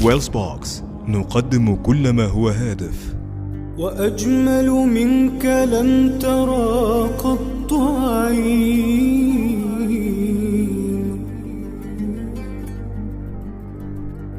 ويلسبوكس نقدم كل ما هو هادف وأجمل منك لم ترى قط عين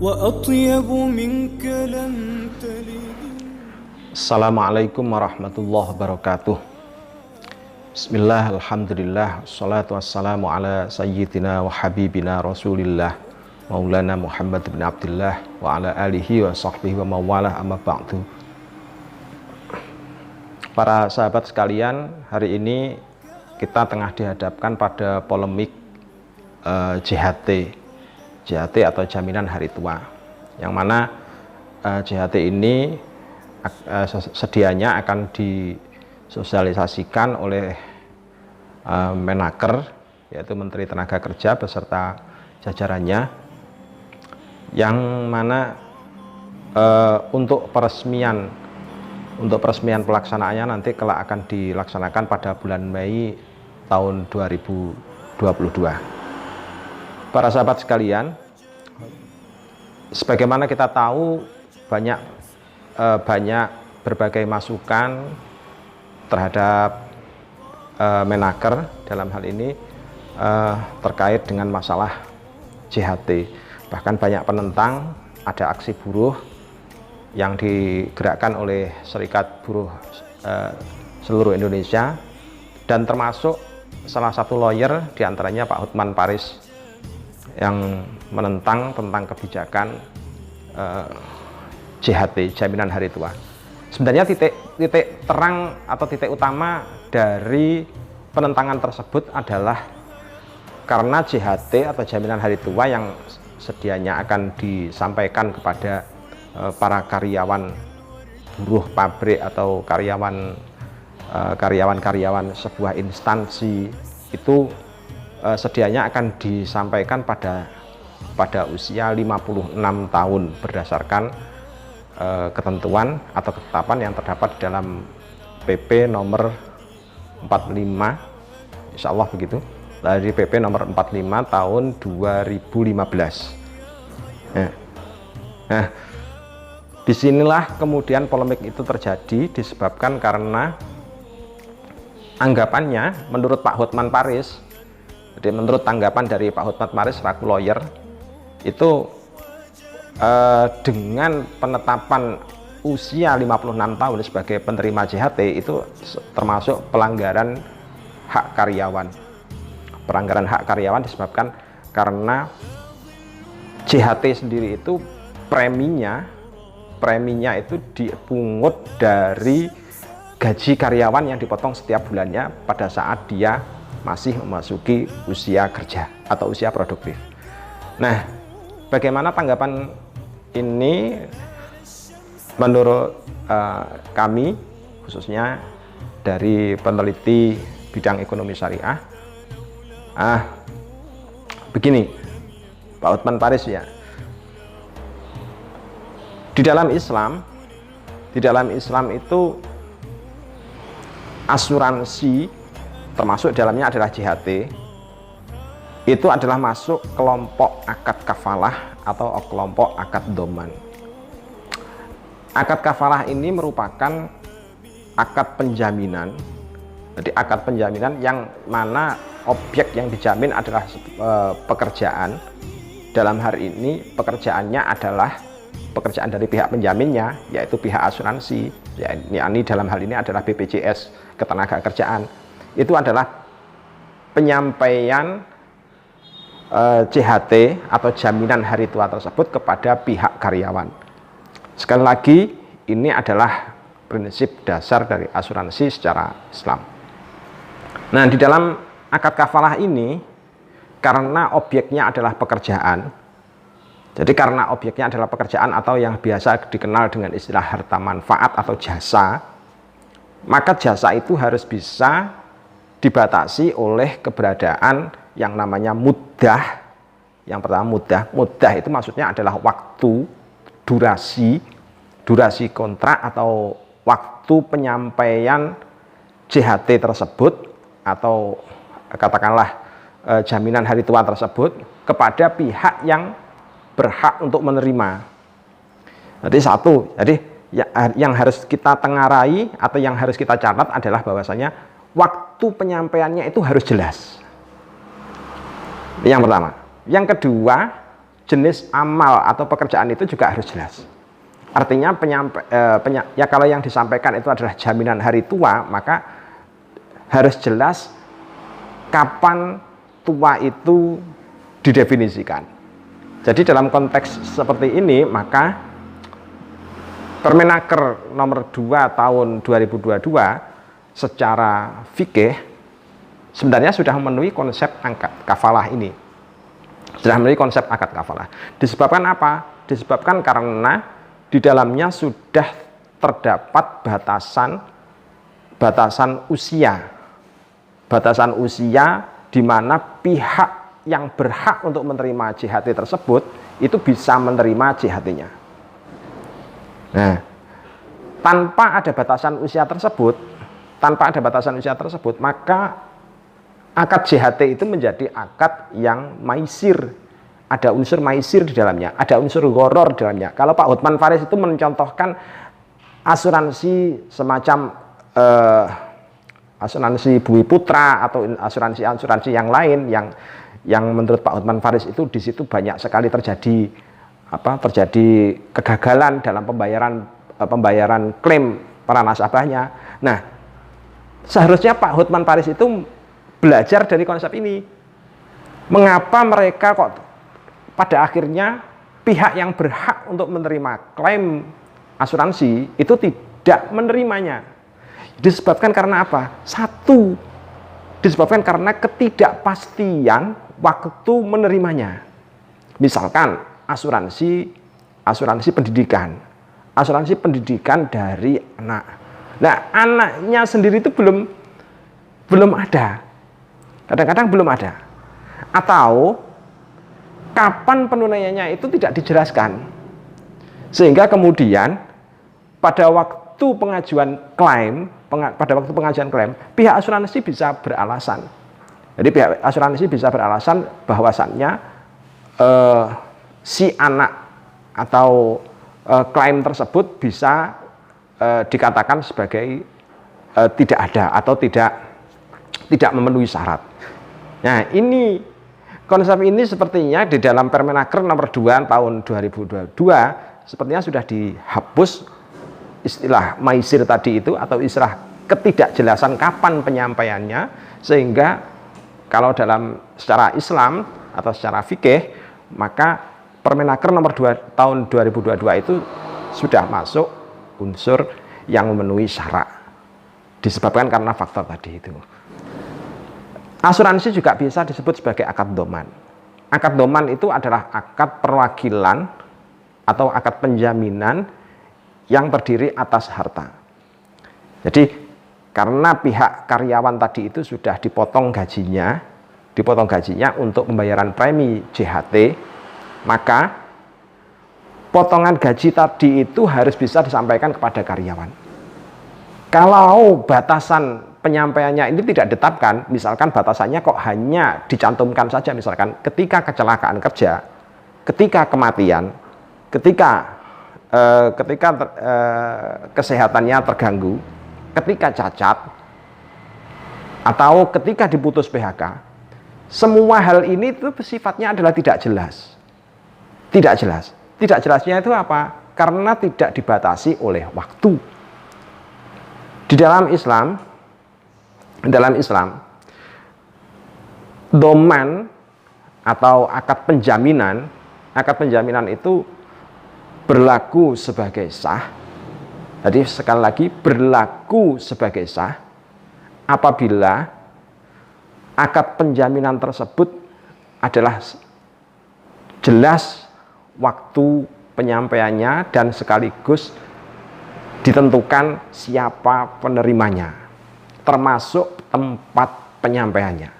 وأطيب منك لم تلد. Assalamualaikum warahmatullahi wabarakatuh. Bismillah, alhamdulillah, wassalatu wassalamu ala sayyidina wa habibina rasulillah Maulana Muhammad bin Abdullah wa ala alihi wa sahbihi wa mawalah, amma ba'du. Para sahabat sekalian, hari ini kita tengah dihadapkan pada polemik JHT atau jaminan hari tua, yang mana JHT ini sedianya akan disosialisasikan oleh Menaker, yaitu Menteri Tenaga Kerja beserta jajarannya, yang mana untuk peresmian pelaksanaannya nanti kelak akan dilaksanakan pada bulan Mei tahun 2022. Para sahabat sekalian, sebagaimana kita tahu banyak berbagai masukan terhadap Menaker dalam hal ini terkait dengan masalah JHT. Bahkan banyak penentang, ada aksi buruh yang digerakkan oleh Serikat Buruh seluruh Indonesia, dan termasuk salah satu lawyer diantaranya Pak Hotman Paris yang menentang tentang kebijakan JHT, jaminan hari tua. Sebenarnya titik terang atau titik utama dari penentangan tersebut adalah karena JHT atau jaminan hari tua yang sedianya akan disampaikan kepada para karyawan buruh pabrik atau karyawan sebuah instansi itu sedianya akan disampaikan pada usia 56 tahun berdasarkan ketentuan atau ketetapan yang terdapat di dalam PP nomor 45, insya Allah begitu, dari PP nomor 45 tahun 2015. Nah, disinilah kemudian polemik itu terjadi disebabkan karena anggapannya menurut Pak Hotman Paris, jadi menurut tanggapan dari Pak Hotman Paris selaku lawyer itu dengan penetapan usia 56 tahun sebagai penerima JHT itu termasuk pelanggaran hak karyawan. Pelanggaran hak karyawan disebabkan karena JHT sendiri itu preminya itu dipungut dari gaji karyawan yang dipotong setiap bulannya pada saat dia masih memasuki usia kerja atau usia produktif. Nah, bagaimana tanggapan ini menurut kami, khususnya dari peneliti bidang ekonomi syariah? Begini Pak Hotman Paris ya, di dalam Islam itu asuransi, termasuk dalamnya adalah JHT, itu adalah masuk kelompok akad kafalah atau kelompok akad doman. Akad kafalah ini merupakan akad penjaminan. Jadi akad penjaminan yang mana objek yang dijamin adalah pekerjaan. Dalam hari ini pekerjaannya adalah pekerjaan dari pihak penjaminnya, yaitu pihak asuransi, yakni dalam hal ini adalah BPJS Ketenagakerjaan. Itu adalah penyampaian JHT atau jaminan hari tua tersebut kepada pihak karyawan. Sekali lagi, ini adalah prinsip dasar dari asuransi secara Islam. Nah, di dalam akad kafalah ini, karena objeknya adalah pekerjaan, jadi karena objeknya adalah pekerjaan atau yang biasa dikenal dengan istilah harta manfaat atau jasa, maka jasa itu harus bisa dibatasi oleh keberadaan yang namanya muddah. Yang pertama muddah itu maksudnya adalah waktu, durasi kontrak atau waktu penyampaian JHT tersebut atau katakanlah jaminan hari tua tersebut kepada pihak yang berhak untuk menerima. Jadi satu, jadi yang harus kita tengarai atau yang harus kita catat adalah bahwasanya waktu penyampaiannya itu harus jelas. Yang pertama. Yang kedua, jenis amal atau pekerjaan itu juga harus jelas. Artinya ya kalau yang disampaikan itu adalah jaminan hari tua, maka harus jelas kapan tua itu didefinisikan. Jadi dalam konteks seperti ini, maka Permenaker nomor 2 tahun 2022 secara fikih sebenarnya sudah memenuhi konsep akad kafalah ini. Sudah memenuhi konsep akad kafalah. Disebabkan apa? Disebabkan karena di dalamnya sudah terdapat batasan usia. Batasan usia di mana pihak yang berhak untuk menerima JHT tersebut itu bisa menerima JHT-nya. Nah, tanpa ada batasan usia tersebut, maka akad JHT itu menjadi akad yang maisir. Ada unsur maisir di dalamnya, ada unsur gharar di dalamnya. Kalau Pak Hotman Paris itu mencontohkan asuransi semacam asuransi Bumi Putra atau asuransi yang lain yang menurut Pak Hotman Paris itu di situ banyak sekali terjadi kegagalan dalam pembayaran klaim para nasabahnya. Nah, seharusnya Pak Hotman Paris itu belajar dari konsep ini. Mengapa mereka kok pada akhirnya pihak yang berhak untuk menerima klaim asuransi itu tidak menerimanya? Disebabkan karena apa? Satu, disebabkan karena ketidakpastian waktu menerimanya. Misalkan asuransi pendidikan dari anak. Nah, anaknya sendiri itu belum ada. Kadang-kadang belum ada. Atau kapan penunaiannya itu tidak dijelaskan. Sehingga kemudian pada waktu pengajuan klaim, pihak asuransi bisa beralasan. Jadi pihak asuransi bisa beralasan bahwasannya si anak atau klaim tersebut bisa dikatakan sebagai tidak ada atau tidak memenuhi syarat. Nah, ini konsep ini sepertinya di dalam Permenaker nomor 2 tahun 2022 sepertinya sudah dihapus istilah maisir tadi itu atau istilah ketidakjelasan kapan penyampaiannya, sehingga kalau dalam secara Islam atau secara fikih maka Permenaker nomor 2 tahun 2022 itu sudah masuk unsur yang memenuhi syarat, disebabkan karena faktor tadi itu. Asuransi juga bisa disebut sebagai akad doman. Akad doman itu adalah akad perwakilan atau akad penjaminan yang terdiri atas harta. Jadi karena pihak karyawan tadi itu sudah dipotong gajinya untuk pembayaran premi JHT, maka potongan gaji tadi itu harus bisa disampaikan kepada karyawan. Kalau batasan penyampaiannya ini tidak ditetapkan, misalkan batasannya kok hanya dicantumkan saja, misalkan ketika kecelakaan kerja, ketika kematian, ketika kesehatannya terganggu, ketika cacat, atau ketika diputus PHK, semua hal ini itu sifatnya adalah tidak jelas. Tidak jelas. Tidak jelasnya itu apa? Karena tidak dibatasi oleh waktu. Di dalam Islam, doman atau akad penjaminan itu berlaku sebagai sah. Jadi sekali lagi berlaku sebagai sah apabila akad penjaminan tersebut adalah jelas waktu penyampaiannya dan sekaligus ditentukan siapa penerimanya, termasuk tempat penyampaiannya.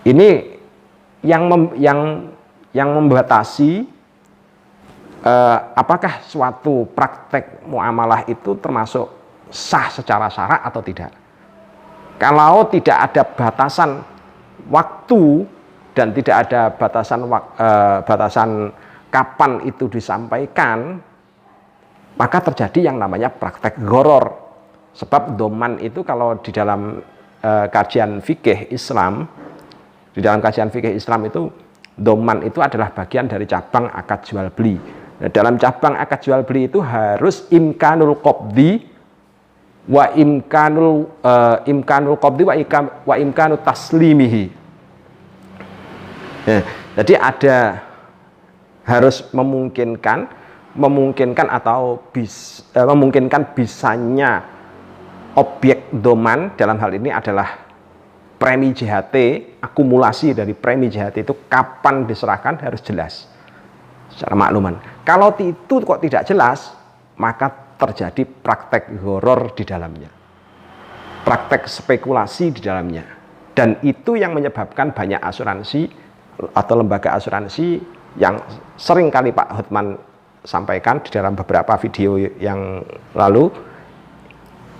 Ini yang membatasi apakah suatu praktek muamalah itu termasuk sah secara syarak atau tidak. Kalau tidak ada batasan waktu dan tidak ada batasan kapan itu disampaikan, maka terjadi yang namanya praktek gharar. Sebab doman itu kalau di dalam kajian fikih Islam, itu doman itu adalah bagian dari cabang akad jual beli. Nah, dalam cabang akad jual beli itu harus imkanul qabdi wa imkanul taslimihi. Nah, jadi ada harus memungkinkan atau memungkinkan bisanya objek doman, dalam hal ini adalah premi JHT, akumulasi dari premi JHT itu kapan diserahkan harus jelas secara makluman. Kalau itu kok tidak jelas, maka terjadi praktek gharar di dalamnya, praktek spekulasi di dalamnya, dan itu yang menyebabkan banyak asuransi atau lembaga asuransi yang sering kali Pak Hotman sampaikan di dalam beberapa video yang lalu,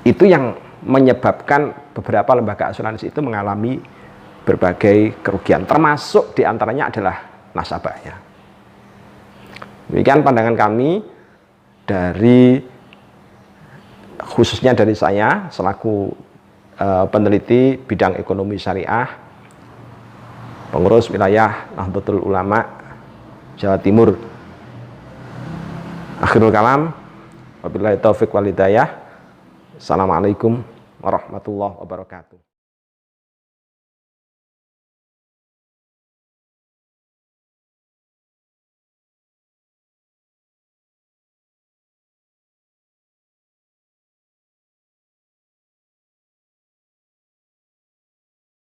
itu yang menyebabkan beberapa lembaga asuransi itu mengalami berbagai kerugian, termasuk diantaranya adalah nasabahnya. Demikian pandangan kami khususnya dari saya selaku peneliti bidang ekonomi syariah, pengurus wilayah Nahdlatul Ulama Jawa Timur. Akhirul kalam, wabillahi taufiq wal hidayah. Assalamualaikum warahmatullahi wabarakatuh.